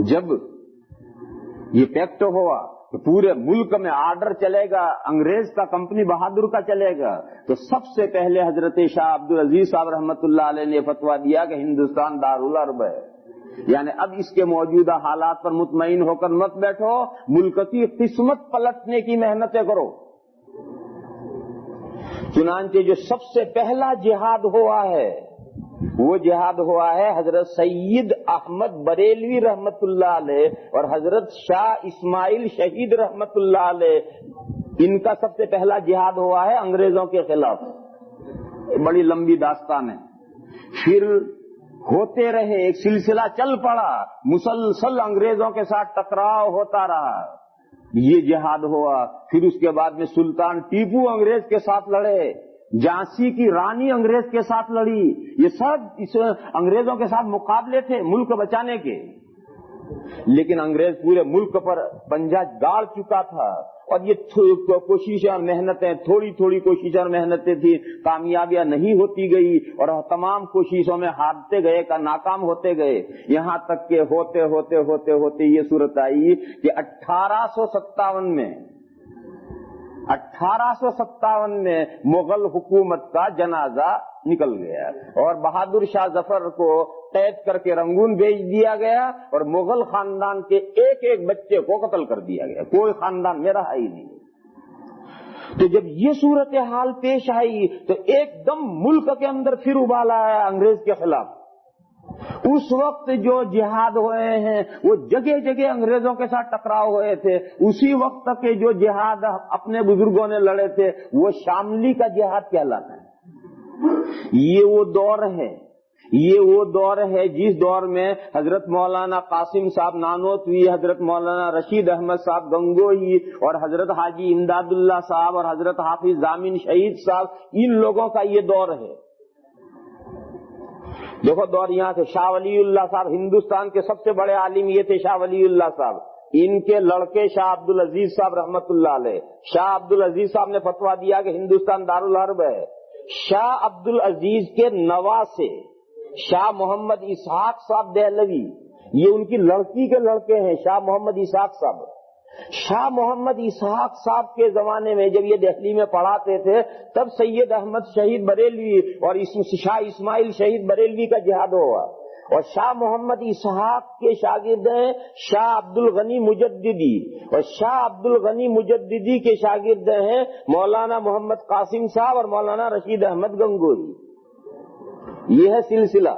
جب یہ پیکٹ ہوا تو پورے ملک میں آرڈر چلے گا انگریز کا، کمپنی بہادر کا چلے گا، تو سب سے پہلے حضرت شاہ عبدالعزیز صاحب رحمۃ اللہ علیہ نے فتویٰ دیا کہ ہندوستان دارالحرب ہے، یعنی اب اس کے موجودہ حالات پر مطمئن ہو کر مت بیٹھو، ملک کی قسمت پلٹنے کی محنتیں کرو۔ چنانچہ جو سب سے پہلا جہاد ہوا ہے وہ جہاد ہوا ہے حضرت سید احمد بریلوی رحمت اللہ علیہ اور حضرت شاہ اسماعیل شہید رحمت اللہ علیہ، ان کا سب سے پہلا جہاد ہوا ہے انگریزوں کے خلاف۔ بڑی لمبی داستان ہے، پھر ہوتے رہے، ایک سلسلہ چل پڑا، مسلسل انگریزوں کے ساتھ ٹکراؤ ہوتا رہا، یہ جہاد ہوا۔ پھر اس کے بعد میں سلطان ٹیپو انگریز کے ساتھ لڑے، جھانسی کی رانی انگریز کے ساتھ لڑی، یہ سب اس انگریزوں کے ساتھ مقابلے تھے ملک بچانے کے، لیکن انگریز پورے ملک پر پنجہ گاڑ چکا تھا، اور یہ کوششیں اور محنتیں، تھوڑی تھوڑی کوششیں اور محنتیں تھی، کامیابیاں نہیں ہوتی گئی، اور تمام کوششوں میں ہارتے گئے، کا ناکام ہوتے گئے، یہاں تک کہ ہوتے ہوتے ہوتے ہوتے یہ صورت آئی کہ 1857 میں مغل حکومت کا جنازہ نکل گیا، اور بہادر شاہ ظفر کو قید کر کے رنگون بھیج دیا گیا، اور مغل خاندان کے ایک ایک بچے کو قتل کر دیا گیا، کوئی خاندان میں رہا ہی نہیں۔ تو جب یہ صورتحال پیش آئی تو ایک دم ملک کے اندر پھر ابال آیا انگریز کے خلاف۔ اس وقت جو جہاد ہوئے ہیں وہ جگہ جگہ انگریزوں کے ساتھ ٹکراؤ ہوئے تھے، اسی وقت کے جو جہاد اپنے بزرگوں نے لڑے تھے وہ شاملی کا جہاد کہلاتا ہے۔ یہ وہ دور ہے جس دور میں حضرت مولانا قاسم صاحب نانوتوی، حضرت مولانا رشید احمد صاحب گنگوہی اور حضرت حاجی امداد اللہ صاحب اور حضرت حافظ ضامن شہید صاحب، ان لوگوں کا یہ دور ہے۔ دیکھو دور یہاں سے شاہ ولی اللہ صاحب، ہندوستان کے سب سے بڑے عالم یہ تھے شاہ ولی اللہ صاحب، ان کے لڑکے شاہ عبدالعزیز صاحب رحمت اللہ علیہ، شاہ عبدالعزیز صاحب نے فتویٰ دیا کہ ہندوستان دارالحرب ہے۔ شاہ عبدالعزیز کے نواسے شاہ محمد اسحاق صاحب دہلوی، یہ ان کی لڑکی کے لڑکے ہیں، شاہ محمد اسحاق صاحب۔ شاہ محمد اسحاق صاحب کے زمانے میں جب یہ دہلی میں پڑھاتے تھے تب سید احمد شہید بریلوی اور شاہ اسماعیل شہید بریلوی کا جہاد ہوا، اور شاہ محمد اسحاق کے شاگرد ہیں شاہ عبد الغنی مجددی، اور شاہ عبد الغنی مجددی کے شاگرد ہیں مولانا محمد قاسم صاحب اور مولانا رشید احمد گنگوہی۔ یہ ہے سلسلہ۔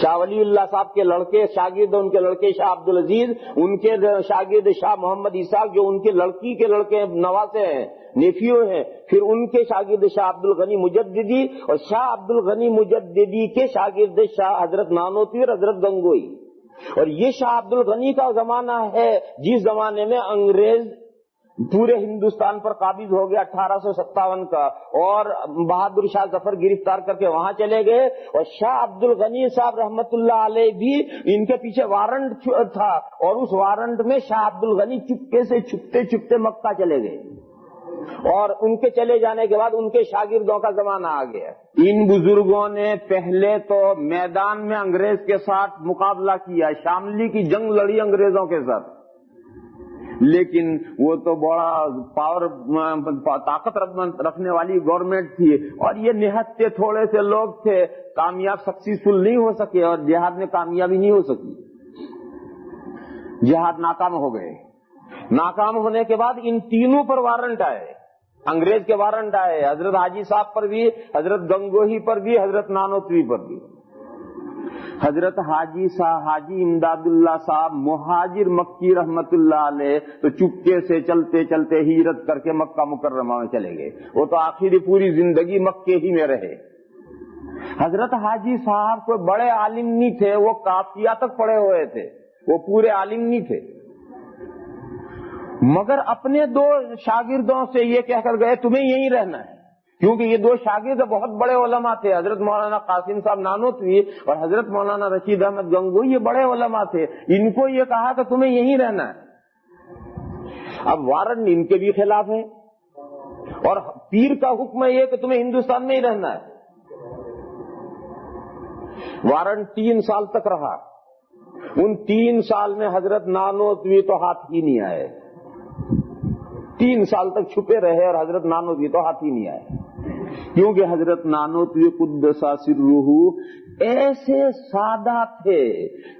شاہ ولی اللہ صاحب کے لڑکے شاگرد، ان کے لڑکے شاہ عبدالعزیز، ان کے شاگرد شاہ محمد اسحاق جو ان کے لڑکی کے لڑکے نواسے ہیں، نیفیو ہیں، پھر ان کے شاگرد شاہ عبد الغنی مجددی، اور شاہ عبد الغنی مجددی کے شاگرد شاہ حضرت نانوتوی اور حضرت گنگوئی۔ اور یہ شاہ عبد الغنی کا زمانہ ہے جس زمانے میں انگریز پورے ہندوستان پر قابض ہو گیا 1857 کا، اور بہادر شاہ ظفر گرفتار کر کے وہاں چلے گئے، اور شاہ عبد الغنی صاحب رحمت اللہ علیہ بھی ان کے پیچھے وارنٹ تھا، اور اس وارنٹ میں شاہ عبد الغنی چپکے سے چھپتے مکہ چلے گئے، اور ان کے چلے جانے کے بعد ان کے شاگردوں کا زمانہ آ گیا۔ ان بزرگوں نے پہلے تو میدان میں انگریز کے ساتھ مقابلہ کیا، شاملی کی جنگ لڑی انگریزوں کے ساتھ، لیکن وہ تو بڑا طاقت رکھنے والی گورنمنٹ تھی، اور یہ نہتے تھوڑے سے لوگ تھے، کامیاب سکسیسفل نہیں ہو سکے، اور جہاد میں کامیابی نہیں ہو سکی، جہاد ناکام ہو گئے۔ ناکام ہونے کے بعد ان تینوں پر وارنٹ آئے، انگریز کے وارنٹ آئے، حضرت حاجی صاحب پر بھی، حضرت گنگوہی پر بھی، حضرت نانوتوی پر بھی۔ حضرت حاجی امداد اللہ صاحب مہاجر مکی رحمت اللہ علیہ تو چپکے سے چلتے چلتے ہجرت کر کے مکہ مکرمہ میں چلے گئے، وہ تو آخری پوری زندگی مکے ہی میں رہے۔ حضرت حاجی صاحب کوئی بڑے عالم نہیں تھے، وہ کافیہ تک پڑھے ہوئے تھے، وہ پورے عالم نہیں تھے، مگر اپنے دو شاگردوں سے یہ کہہ کر گئے تمہیں یہیں رہنا ہے، کیونکہ یہ دو شاگرد بہت بڑے علماء تھے، حضرت مولانا قاسم صاحب نانوتوی اور حضرت مولانا رشید احمد گنگوئی، یہ بڑے علماء تھے، ان کو یہ کہا کہ تمہیں یہیں رہنا ہے۔ اب وارنٹ ان کے بھی خلاف ہے، اور پیر کا حکم ہے یہ کہ تمہیں ہندوستان میں ہی رہنا ہے۔ وارنٹ 3 سال تک رہا. ان 3 سال میں حضرت نانوتوی تو ہاتھ ہی نہیں آئے. 3 سال تک چھپے رہے اور حضرت نانوتوی تو ہاتھ ہی نہیں آئے. کیونکہ حضرت نانوتوی قدس سرہ ایسے سادہ تھے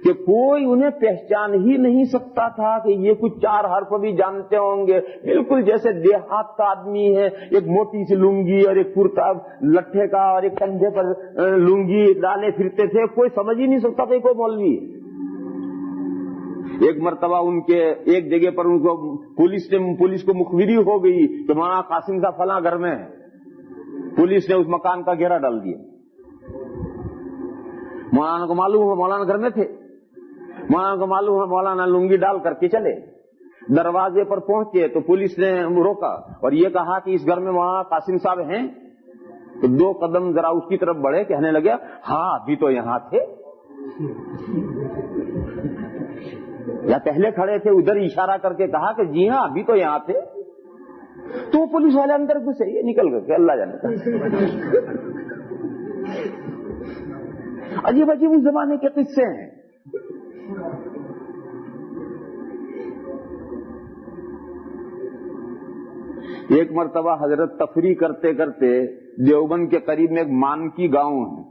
کہ کوئی انہیں پہچان ہی نہیں سکتا تھا کہ یہ کچھ 4 حرف بھی جانتے ہوں گے. بالکل جیسے دیہات کا آدمی ہے, ایک موٹی سی لنگی اور ایک کرتا لٹھے کا اور ایک کندھے پر لنگی ڈالے پھرتے تھے. کوئی سمجھ ہی نہیں سکتا تھا کوئی مولوی. ایک مرتبہ ان کے ایک جگہ پر ان کو پولیس کو مخبری ہو گئی کہ مولانا قاسم صاحب فلاں گھر میں ہے. پولیس نے اس مکان کا گھیرا ڈال دیا. مولانا کو معلوم ہوا مولانا گھر میں تھے. مولانا کو معلوم ہوا مولانا لنگی ڈال کر کے چلے. دروازے پر پہنچے تو پولیس نے روکا اور یہ کہا کہ اس گھر میں مولانا قاسم صاحب ہیں. تو 2 قدم ذرا اس کی طرف بڑھے, کہنے لگے ہاں ابھی تو یہاں تھے. یا پہلے کھڑے تھے, ادھر اشارہ کر کے کہا کہ جی ہاں ابھی تو یہاں تھے. تو پولیس والے اندر گھسے, یہ نکل گئے, اللہ جانے. عجیب عجیب اس زمانے کے قصے ہیں. ایک مرتبہ حضرت تفریح کرتے کرتے دیوبند کے قریب میں ایک مانکی گاؤں ہے.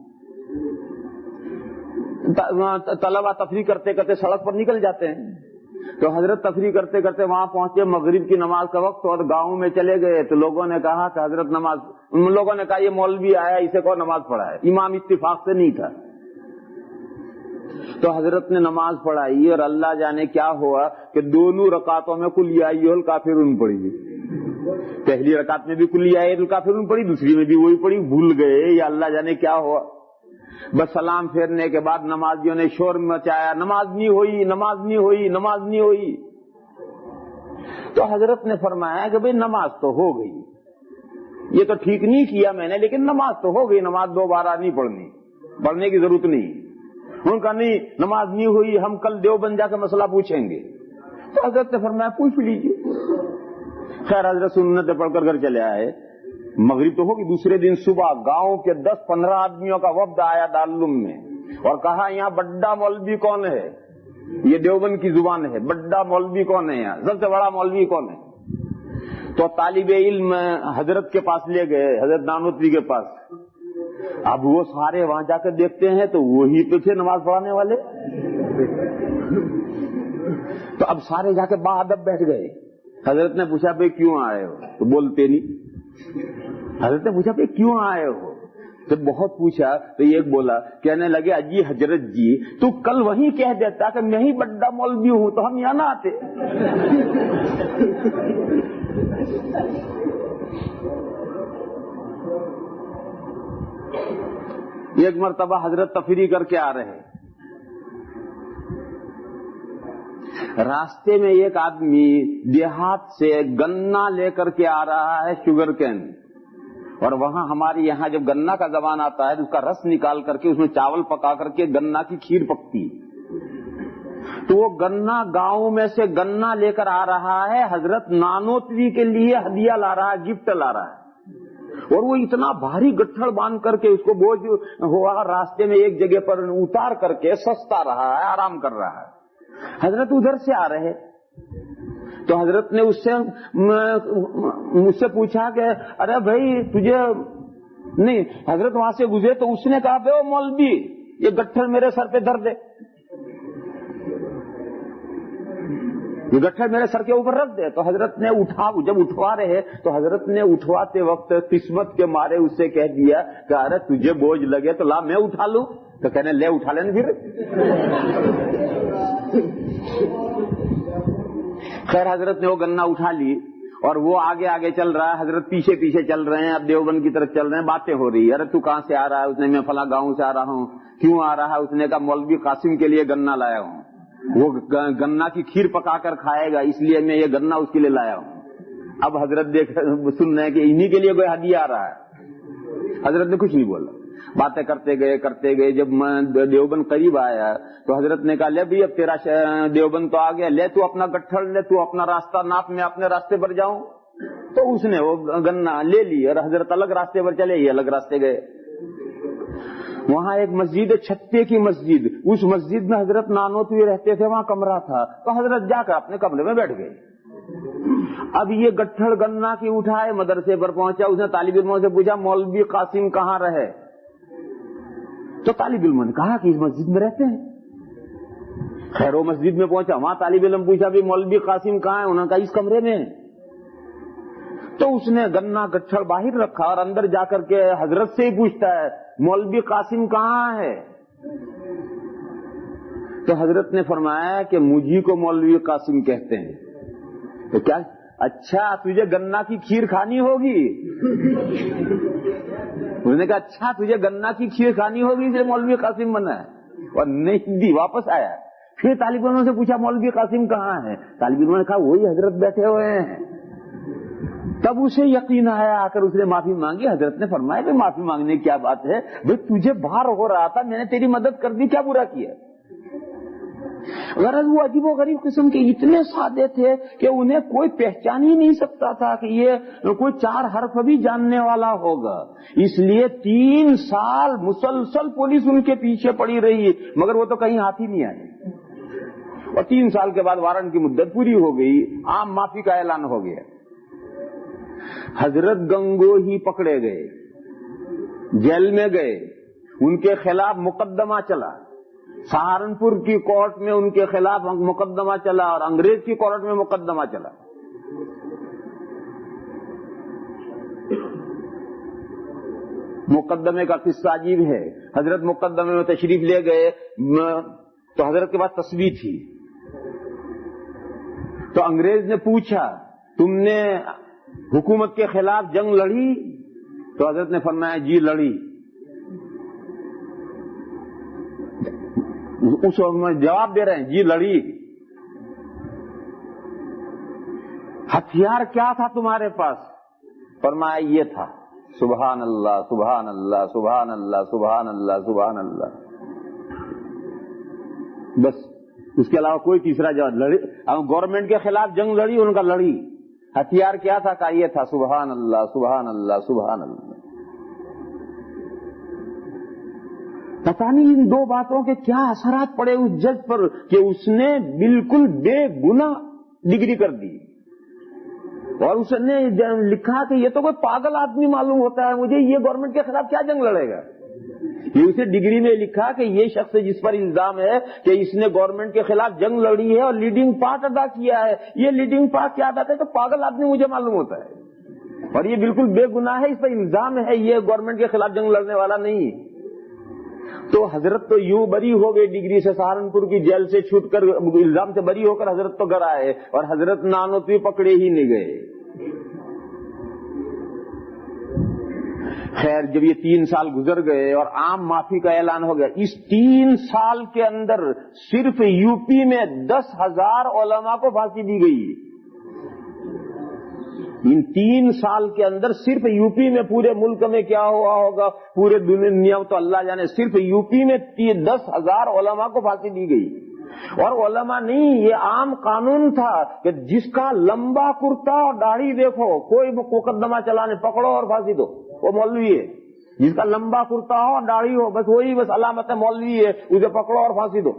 طلبہ تفریح کرتے کرتے سڑک پر نکل جاتے ہیں. تو حضرت تفریح کرتے کرتے وہاں پہنچے, مغرب کی نماز کا وقت اور گاؤں میں چلے گئے. تو لوگوں نے کہا کہ حضرت نماز, ان لوگوں نے کہا یہ مولوی آیا اسے کو نماز پڑھائے. امام اتفاق سے نہیں تھا. تو حضرت نے نماز پڑھائی اور اللہ جانے کیا ہوا کہ دونوں رکعتوں میں قل یا ایھا الکافرون پڑھی. پہلی رکعت میں بھی قل یا ایھا الکافرون پڑھی, دوسری میں بھی وہی پڑھی. بھول گئے یا اللہ جانے کیا ہوا. بس سلام پھیرنے کے بعد نمازیوں نے شور مچایا, نماز نہیں ہوئی, نماز نہیں ہوئی, نماز نہیں ہوئی. تو حضرت نے فرمایا کہ بھئی نماز تو ہو گئی, یہ تو ٹھیک نہیں کیا میں نے, لیکن نماز تو ہو گئی, نماز دوبارہ نہیں پڑھنے کی ضرورت نہیں. ان کا نہیں, نماز نہیں ہوئی, ہم کل دیوبند جا کے مسئلہ پوچھیں گے. تو حضرت نے فرمایا پوچھ لیجیے. خیر حضرت سنت پڑھ کر گھر چلے آئے. مغرب تو ہوگی. دوسرے دن صبح گاؤں کے 10-15 آدمیوں کا وفد آیا دارالعلوم میں اور کہا یہاں بڑا مولوی کون ہے. یہ دیوبند کی زبان ہے, بڑا مولوی کون ہے, یہاں سب سے بڑا مولوی کون ہے. تو طالب علم حضرت کے پاس لے گئے, حضرت نانوتوی کے پاس. اب وہ سارے وہاں جا کر دیکھتے ہیں تو وہی تو تھے نماز پڑھانے والے. تو اب سارے جا کے باادب بیٹھ گئے. حضرت نے پوچھا بھائی کیوں آئے ہو, تو بولتے نہیں. حضرت نے پوچھا بھائی کیوں آئے ہو, تو بہت پوچھا تو ایک بولا, کہنے لگے اجی حضرت جی تو کل وہیں کہہ دیتا کہ میں ہی بڑا مولوی ہوں تو ہم یہاں نہ آتے. ایک مرتبہ حضرت تفریح کر کے آ رہے, راستے میں ایک آدمی دیہات سے گنا لے کر کے آ رہا ہے, شوگر کین. اور وہاں ہمارے یہاں جب گنا کا زبان آتا ہے تو اس کا رس نکال کر کے اس میں چاول پکا کر کے گنا کی کھیر پکتی. تو وہ گنا گاؤں میں سے گنا لے کر آ رہا ہے, حضرت نانوتوی کے لیے ہدیہ لا رہا ہے, گفٹ لا رہا ہے. اور وہ اتنا بھاری گٹھڑ باندھ کر کے اس کو بوجھ ہوا, راستے میں ایک جگہ پر اتار کر کے سستا رہا ہے, آرام کر رہا ہے. حضرت ادھر سے آ رہے تو حضرت نے مجھ سے پوچھا کہ ارے بھائی تجھے نہیں. حضرت وہاں سے گزرے تو اس نے کہا بے مولوی یہ گٹھڑ میرے سر پہ دھر دے, یہ گٹھڑ میرے سر کے اوپر رکھ دے. تو حضرت نے جب اٹھوا رہے تو حضرت نے اٹھواتے وقت قسمت کے مارے اس سے کہہ دیا کہ ارے تجھے بوجھ لگے تو لا میں اٹھا لوں. تو کہنے لے اٹھا لینا پھر. خیر حضرت نے وہ گنا اٹھا لی اور وہ آگے آگے چل رہا ہے, حضرت پیچھے پیچھے چل رہے ہیں. اب دیوبند کی طرف چل رہے ہیں, باتیں ہو رہی ہے. ارے تو کہاں سے آ رہا ہے؟ اس نے میں فلاں گاؤں سے آ رہا ہوں. کیوں آ رہا ہے؟ اس نے کہا مولوی قاسم کے لیے گنا لایا ہوں, وہ گنا کی کھیر پکا کر کھائے گا اس لیے میں یہ گنا اس کے لیے لایا ہوں. اب حضرت سن رہے ہیں کہ انہی کے لیے کوئی ہدیہ آ رہا ہے. حضرت نے کچھ نہیں بولا, باتیں کرتے گئے. جب میں دیوبند قریب آیا تو حضرت نے کہا لے بھائی اب تیرا دیوبند تو آ گیا, لے تو اپنا گٹھڑ لے, تو اپنا راستہ ناپ, میں اپنے راستے پر جاؤں. تو اس نے وہ گنا لے لی اور حضرت الگ راستے پر چلے, یہ الگ راستے گئے. وہاں ایک مسجد ہے چھتے کی مسجد، اس مسجد میں حضرت نانوتوی رہتے تھے، وہاں کمرہ تھا، تو حضرت جا کر اپنے کمرے میں بیٹھ گئے۔ اب یہ گٹھڑ گنا کی اٹھائے مدرسے پر پہنچا، اس نے طالب علموں سے پوچھا مولوی قاسم کہاں رہے؟ تو طالب علموں نے کہا کہ اس مسجد میں رہتے ہیں۔ خیر وہ مسجد میں پہنچا، وہاں طالب علم پوچھا بھی مولوی قاسم کہاں ہے؟ انہوں نے کہا اس کمرے میں۔ تو اس نے گنا گٹھڑ باہر رکھا اور اندر جا کر کے حضرت سے ہی پوچھتا ہے مولوی قاسم کہاں ہے؟ تو حضرت نے فرمایا کہ مجھے کو مولوی قاسم کہتے ہیں۔ تو کیا اچھا تجھے گنا کی کھیر کھانی ہوگی؟ انہوں نے کہا اچھا تجھے گنا کی کھیر کھانی ہوگی اسے مولوی قاسم بنا ہے، اور نہیں دی، واپس آیا۔ پھر طالب علموں سے پوچھا مولوی قاسم کہاں ہے؟ طالب علموں نے کہا وہی حضرت بیٹھے ہوئے ہیں۔ تب اسے یقین آیا، آ کر اس نے معافی مانگی۔ حضرت نے فرمایا کہ معافی مانگنے کی کیا بات ہے بھئی، تجھے باہر ہو رہا تھا، میں نے تیری مدد کر دی، کیا برا کیا؟ غرض وہ عجیب و غریب قسم کے اتنے سادے تھے کہ انہیں کوئی پہچان ہی نہیں سکتا تھا کہ یہ کوئی 4 حرف بھی جاننے والا ہوگا۔ اس لیے 3 سال مسلسل پولیس ان کے پیچھے پڑی رہی، مگر وہ تو کہیں ہاتھ ہی نہیں آئے۔ اور 3 سال کے بعد وارنٹ کی مدت پوری ہو گئی، عام معافی کا اعلان ہو گیا۔ حضرت گنگو ہی پکڑے گئے، جیل میں گئے، ان کے خلاف مقدمہ چلا، سہارنپور کی کورٹ میں ان کے خلاف مقدمہ چلا اور انگریز کی کورٹ میں مقدمہ چلا۔ مقدمے کا قصہ عجیب ہے۔ حضرت مقدمے میں تشریف لے گئے تو حضرت کے پاس تسبیح تھی، تو انگریز نے پوچھا تم نے حکومت کے خلاف جنگ لڑی؟ تو حضرت نے فرمایا جی لڑی۔ اس میں جواب دے رہے ہیں جی لڑی۔ ہتھیار کیا تھا تمہارے پاس؟ فرمایا یہ تھا، سبحان اللہ سبحان اللہ سبحان اللہ سبحان اللہ سبحان اللہ، بس اس کے علاوہ کوئی تیسرا جواب۔ لڑی گورنمنٹ کے خلاف جنگ لڑی؟ ان کا لڑی۔ ہتھیار کیا تھا؟ کہا یہ تھا، سبحان اللہ سبحان اللہ سبحان اللہ۔ پتہ نہیں ان 2 باتوں کے کیا اثرات پڑے اس جج پر کہ اس نے بالکل بے گناہ ڈگری کر دی، اور اس نے لکھا کہ یہ تو کوئی پاگل آدمی معلوم ہوتا ہے مجھے، یہ گورنمنٹ کے خلاف کیا جنگ لڑے گا۔ یہ اسے ڈگری میں لکھا کہ یہ شخص جس پر الزام ہے کہ اس نے گورنمنٹ کے خلاف جنگ لڑی ہے اور لیڈنگ پارٹ ادا کیا ہے، یہ لیڈنگ پارٹ کیا ادا ہے تو پاگل آدمی مجھے معلوم ہوتا ہے، اور یہ بالکل بے گناہ ہے، اس پر الزام ہے، یہ گورنمنٹ کے خلاف جنگ لڑنے والا نہیں۔ تو حضرت تو یوں بری ہو گئے ڈگری سے، سہارنپور کی جیل سے چھوٹ کر الزام سے بری ہو کر حضرت تو گھر آئے، اور حضرت نانوتوی پکڑے ہی نہیں گئے۔ خیر جب یہ 3 سال گزر گئے اور عام معافی کا اعلان ہو گیا، اس 3 سال کے اندر صرف یو پی میں 10,000 علماء کو پھانسی دی گئی۔ ان 3 سال کے اندر صرف یو پی میں، پورے ملک میں کیا ہوا ہوگا، پورے دنیا تو اللہ جانے، صرف یو پی میں 10,000 علماء کو پھانسی دی گئی۔ اور علماء نہیں، یہ عام قانون تھا کہ جس کا لمبا کرتا اور داڑھی دیکھو، کوئی مقدمہ چلانے پکڑو اور پھانسی دو، وہ مولوی ہے۔ جس کا لمبا کرتا ہو اور داڑھی ہو، بس وہی بس علامت مولوی ہے، اسے پکڑو اور پھانسی دو۔